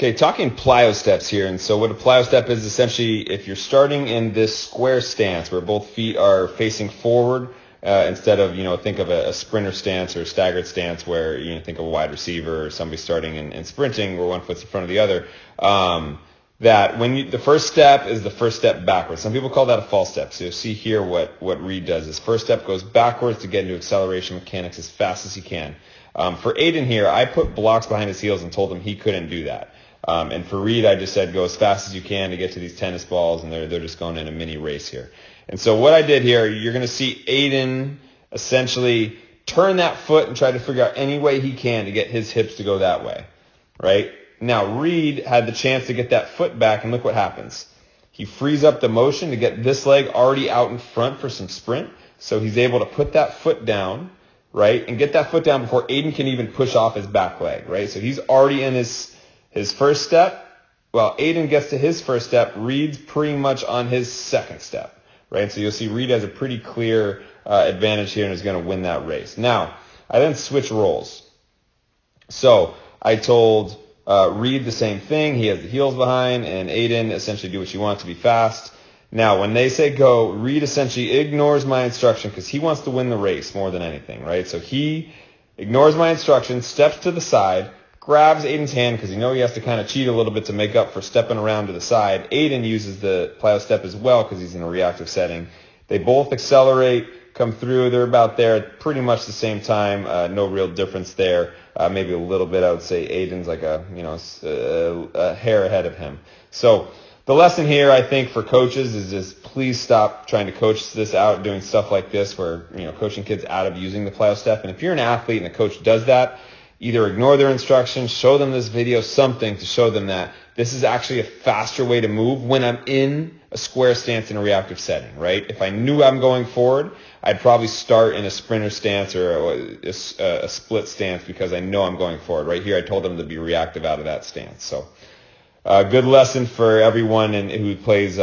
Okay, talking plyo steps here. And so what a plyo step is essentially if you're starting in this square stance where both feet are facing forward instead of, think of a sprinter stance or a staggered stance where, think of a wide receiver or somebody starting and sprinting where one foot's in front of the other. That when the first step is the first step backwards. Some people call that a false step. So you'll see here what Reed does. His first step goes backwards to get into acceleration mechanics as fast as he can. For Aiden here, I put blocks behind his heels and told him he couldn't do that. And for Reed, I just said go as fast as you can to get to these tennis balls, and they're just going in a mini race here. And so what I did here, you're going to see Aiden essentially turn that foot and try to figure out any way he can to get his hips to go that way, right? Now, Reed had the chance to get that foot back, and look what happens. He frees up the motion to get this leg already out in front for some sprint, so he's able to put that foot down, right, and get that foot down before Aiden can even push off his back leg, right? So he's already in his first step. Well, Aiden gets to his first step. Reed's pretty much on his second step, right? So you'll see Reed has a pretty clear advantage here and is going to win that race. Now, I then switch roles. So I told Reed the same thing. He has the heels behind, and Aiden essentially do what you want to be fast. Now, when they say go, Reed essentially ignores my instruction because he wants to win the race more than anything, right? So he ignores my instruction, steps to the side, grabs Aiden's hand because he has to kind of cheat a little bit to make up for stepping around to the side. Aiden uses the plyo step as well because he's in a reactive setting. They both accelerate, come through. They're about there at pretty much the same time. No real difference there. Maybe a little bit. I would say Aiden's like a hair ahead of him. So the lesson here, I think, for coaches is just please stop trying to coach this out, doing stuff like this where, coaching kids out of using the plyo step. And if you're an athlete and a coach does that, either ignore their instructions, show them this video, something to show them that this is actually a faster way to move when I'm in a square stance in a reactive setting, right? If I knew I'm going forward, I'd probably start in a sprinter stance or a split stance because I know I'm going forward. Right here, I told them to be reactive out of that stance. So good lesson for everyone who plays